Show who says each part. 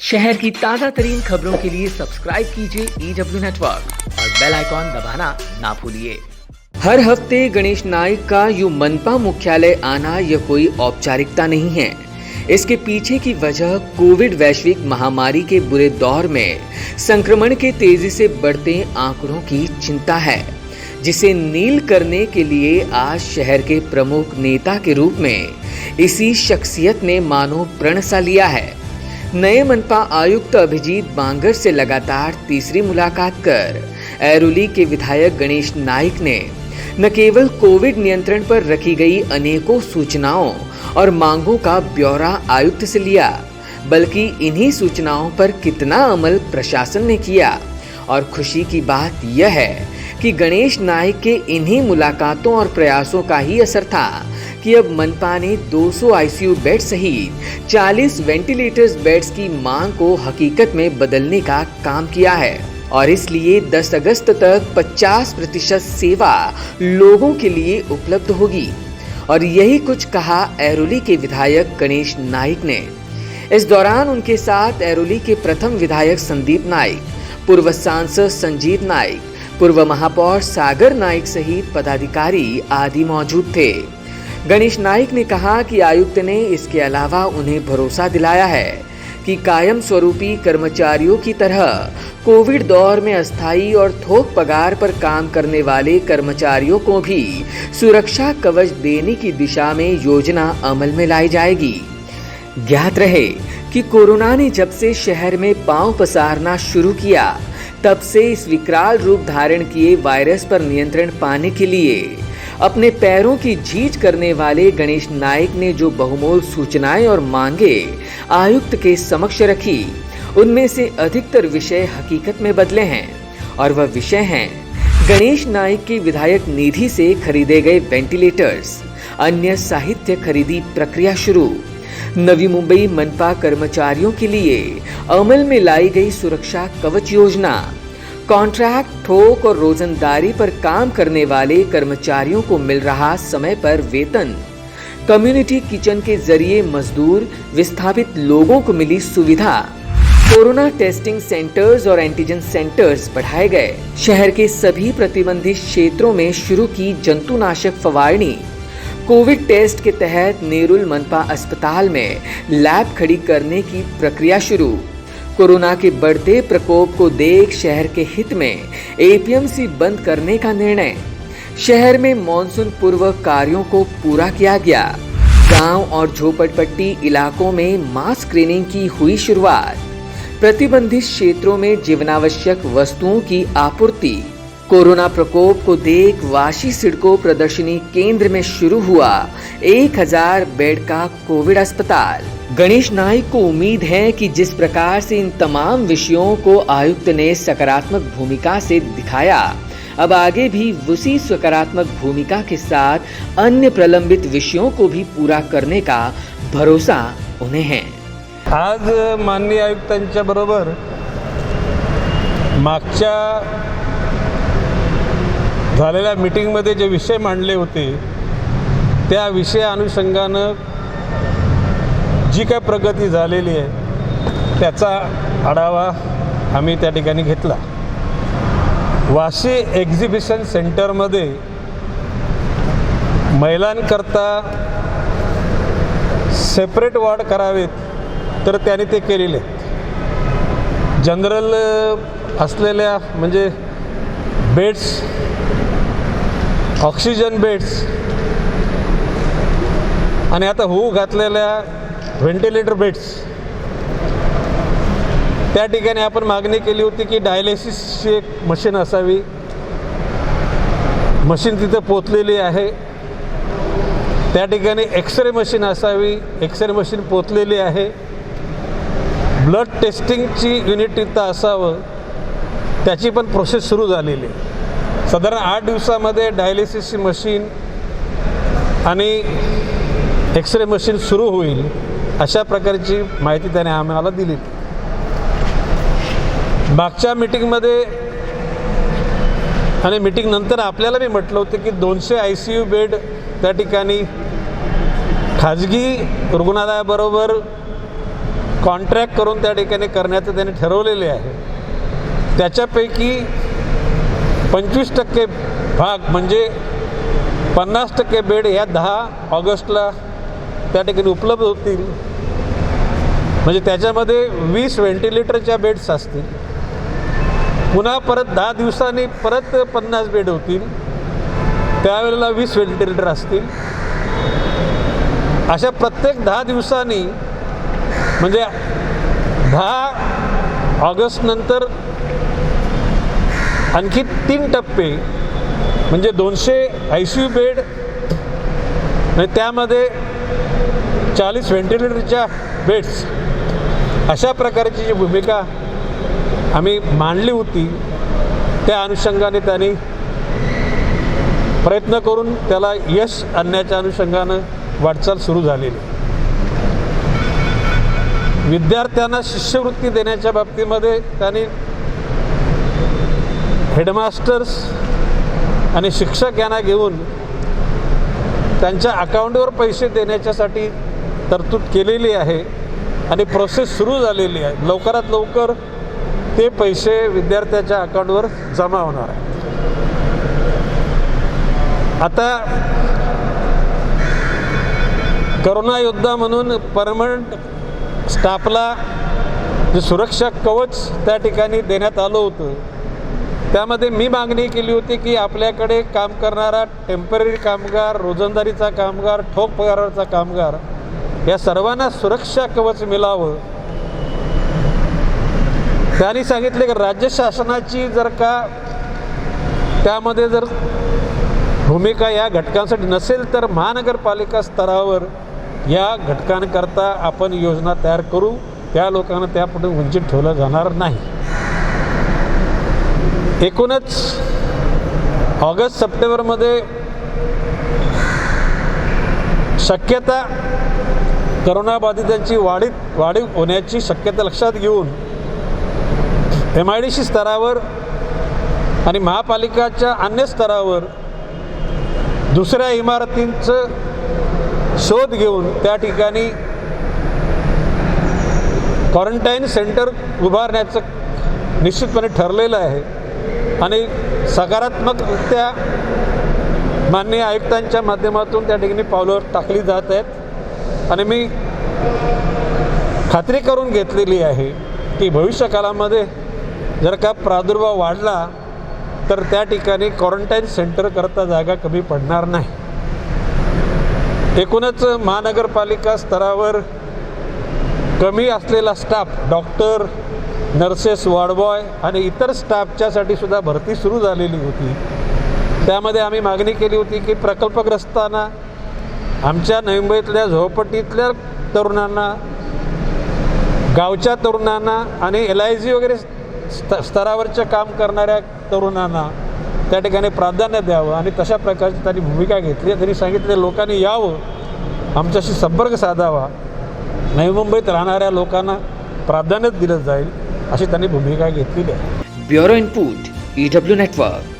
Speaker 1: शहर की ताजा तरीन खबरों के लिए सब्सक्राइब कीजिए EW नेटवर्क और बेल आइकॉन दबाना ना भूलिए। हर हफ्ते गणेश नाइक का यूं मनपा मुख्यालय आना यह कोई औपचारिकता नहीं है। इसके पीछे की वजह कोविड वैश्विक महामारी के बुरे दौर में संक्रमण के तेजी से बढ़ते आंकड़ों की चिंता है, जिसे नील करने के लिए आज शहर के प्रमुख नेता के रूप में इसी शख्सियत ने मानो प्रण सा लिया है। नए मनपा आयुक्त अभिजीत बांगर से लगातार तीसरी मुलाकात कर ऐरोली के विधायक गणेश नाइक ने न केवल कोविड नियंत्रण पर रखी गई अनेकों सूचनाओं और मांगों का ब्यौरा आयुक्त से लिया, बल्कि इन्हीं सूचनाओं पर कितना अमल प्रशासन ने किया। और खुशी की बात यह है कि गणेश नाइक के इन्हीं मुलाकातों और प्रयासों का ही असर था कि अब मनपा ने 200 आईसीयू बेड सहित 40 वेंटिलेटर्स बेड्स की मांग को हकीकत में बदलने का काम किया है और इसलिए 10 अगस्त तक 50% सेवा लोगों के लिए उपलब्ध होगी। और यही कुछ कहा ऐरोली के विधायक गणेश नाइक ने। इस दौरान उनके साथ ऐरोली के प्रथम विधायक संदीप नाइक, पूर्व सांसद संजीव नाइक, पूर्व महापौर सागर नाइक सहित पदाधिकारी आदि मौजूद थे। गणेश नाइक ने कहा कि आयुक्त ने इसके अलावा उन्हें भरोसा दिलाया है कि कायम स्वरूपी कर्मचारियों की तरह कोविड दौर में अस्थायी और थोक पगार पर काम करने वाले कर्मचारियों को भी सुरक्षा कवच देने की दिशा में योजना अमल में लाई जाएगी। ज्ञात रहे कि कोरोना ने जब से शहर में पांव पसारना शुरू किया, तब से इस विकराल रूप धारण किए वायरस पर नियंत्रण पाने के लिए अपने पैरों की झीझ करने वाले गणेश नाइक ने जो बहुमोल सूचनाएं और मांगे आयुक्त के समक्ष रखी, उनमें से अधिकतर विषय हकीकत में बदले हैं। और वह विषय हैं गणेश नाइक की विधायक निधि से खरीदे गए वेंटिलेटर्स, अन्य साहित्य खरीदी प्रक्रिया शुरू, नवी मुंबई मनपा कर्मचारियों के लिए अमल में लाई गई सुरक्षा कवच योजना, कॉन्ट्रैक्ट, थोक और रोजंदारी पर काम करने वाले कर्मचारियों को मिल रहा समय पर वेतन, कम्युनिटी किचन के जरिए मजदूर विस्थापित लोगों को मिली सुविधा, कोरोना टेस्टिंग सेंटर्स और एंटीजन सेंटर्स बढ़ाए गए, शहर के सभी प्रतिबंधित क्षेत्रों में शुरू की जंतुनाशक फवारनी, कोविड टेस्ट के तहत नेरुल मनपा अस्पताल में लैब खड़ी करने की प्रक्रिया शुरू, कोरोना के बढ़ते प्रकोप को देख शहर के हित में एपीएमसी बंद करने का निर्णय, शहर में मॉनसून पूर्व कार्यों को पूरा किया गया, गांव और झोपड़पट्टी इलाकों में मास स्क्रीनिंग की हुई शुरुआत, प्रतिबंधित क्षेत्रों में जीवनावश्यक वस्तुओं की आपूर्ति, कोरोना प्रकोप को देख वाशी सिडको प्रदर्शनी केंद्र में शुरू हुआ 1000 बेड का कोविड अस्पताल। गणेश नाइक को उम्मीद है कि जिस प्रकार से इन तमाम विषयों को आयुक्त ने सकारात्मक भूमिका से दिखाया, अब आगे भी उसी सकारात्मक भूमिका के साथ अन्य प्रलंबित विषयों को भी पूरा करने का भरोसा उन्हें है।
Speaker 2: आज माननीय आयुक्तांच्या बरोबर मागच्या झालेल्या मीटिंगमध्ये जे विषय मांडले होते त्या विषय अनुषंगानं जी काय प्रगती झालेली आहे त्याचा आढावा आम्ही त्या ठिकाणी घेतला। वाशी एक्झिबिशन सेंटरमध्ये महिलांकरता सेपरेट वॉर्ड करावेत तर त्यांनी ते केलेले आहेत। जनरल असलेल्या म्हणजे बेड्स, ऑक्सिजन बेड्स आणि आता होऊ घातलेल्या व्हेंटिलेटर बेड्स, त्या ठिकाणी आपण मागणी केली होती की डायलिसिसची एक मशीन असावी, मशीन तिथे पोचलेली आहे, त्या ठिकाणी एक्सरे मशीन असावी, एक्सरे मशीन पोचलेली आहे, ब्लड टेस्टिंगची युनिट तिथं असावं, त्याची पण प्रोसेस सुरू झालेली आहे। साधारण 8 दिवसामध्ये डायलिसिसची मशीन आणि एक्सरे मशीन सुरू होईल अशा प्रकारची माहिती त्याने आम्हाला दिली। मागच्या मीटिंगमध्ये आणि मीटिंग नंतर आपल्याला मी म्हटलं होतं की 200 आयसीयू बेड त्या ठिकाणी खाजगी रुग्णालयाबरोबर कॉन्ट्रॅक्ट करून त्या ठिकाणी करण्याचं त्यांनी ठरवलेले आहे. त्याच्यापैकी 25% भाग म्हणजे 50% बेड ह्या 10 ऑगस्टला त्या ठिकाणी उपलब्ध होतील. म्हणजे त्याच्यामध्ये 20 व्हेंटिलेटरच्या बेड्स असतील. पुन्हा परत 10 दिवसांनी परत 50 बेड होतील. त्यावेळेला 20 व्हेंटिलेटर असतील. अशा प्रत्येक 10 दिवसांनी म्हणजे 10 ऑगस्टनंतर आणखी 3 टप्पे म्हणजे 200 ICU बेड आणि त्यामध्ये 40 व्हेंटिलेटरच्या बेड्स अशा प्रकारची जी भूमिका आम्ही मांडली होती त्या अनुषंगाने त्यांनी प्रयत्न करून त्याला यश आणण्याच्या अनुषंगानं वाटचाल सुरू झालेली. विद्यार्थ्यांना शिष्यवृत्ती देण्याच्या बाबतीमध्ये त्यांनी हेडमास्टर्स आणि शिक्षक यांना घेऊन त्यांच्या अकाउंटवर पैसे देण्याच्यासाठी तरतूद केलेली आहे आणि प्रोसेस सुरू झालेली आहे. लवकरात लवकर ते पैसे विद्यार्थ्याच्या अकाउंटवर जमा होणार आहे. आता करोना योद्धा म्हणून परमनंट स्टाफला जे सुरक्षा कवच त्या ठिकाणी देण्यात आलं होतं त्यामध्ये मी मागणी केली होती की आपल्याकडे काम करणारा टेम्पररी कामगार, रोजंदारीचा कामगार, ठोक पगाराचा कामगार या सर्वांना सुरक्षा कवच मिळावं. त्यांनी सांगितले की राज्य शासनाची जर का त्यामध्ये जर भूमिका या घटकांसाठी नसेल तर महानगरपालिका स्तरावर या घटकांकरता आपण योजना तयार करू. त्या लोकांना त्यापुढे वंचित ठेवलं जाणार नाही. एकूणच ऑगस्ट सप्टेंबरमध्ये शक्यता करोनाबाधितांची वाढीव होण्याची शक्यता लक्षात घेऊन MIDC स्तरावर आणि महापालिकाच्या अन्य स्तरावर दुसऱ्या इमारतींचं शोध घेऊन त्या ठिकाणी क्वारंटाईन सेंटर उभारण्याचं निश्चितपणे ठरलेलं आहे आणि सकारात्मकरित्या माननीय आयुक्तांच्या माध्यमातून त्या ठिकाणी पावलं टाकली जात आहेत. आणि मी खात्री करून घेतलेली आहे की भविष्यकाळामध्ये जर का प्रादुर्भाव वाढला तर त्या ठिकाणी क्वारंटाईन सेंटर करता जागा कमी पडणार नाही. एकूणच महानगरपालिका स्तरावर कमी असलेला स्टाफ, डॉक्टर, नर्सेस, वॉर्डबॉय आणि इतर स्टाफच्यासाठी सुद्धा भरती सुरू झालेली होती. त्यामध्ये आम्ही मागणी केली होती की प्रकल्पग्रस्तांना, आमच्या नवी मुंबईतल्या झोपडपट्टीतल्या तरुणांना, गावच्या तरुणांना आणि LIG वगैरे स्तरावरचं काम करणाऱ्या तरुणांना त्या ठिकाणी प्राधान्य द्यावं आणि तशा प्रकारची त्यांनी भूमिका घेतली. त्यांनी सांगितले लोकांनी यावं, आमच्याशी संपर्क साधावा, नवी मुंबईत राहणाऱ्या लोकांना प्राधान्य दिलं जाईल अशी त्यांनी भूमिका घेतलेली आहे.
Speaker 1: Bureau input EW network.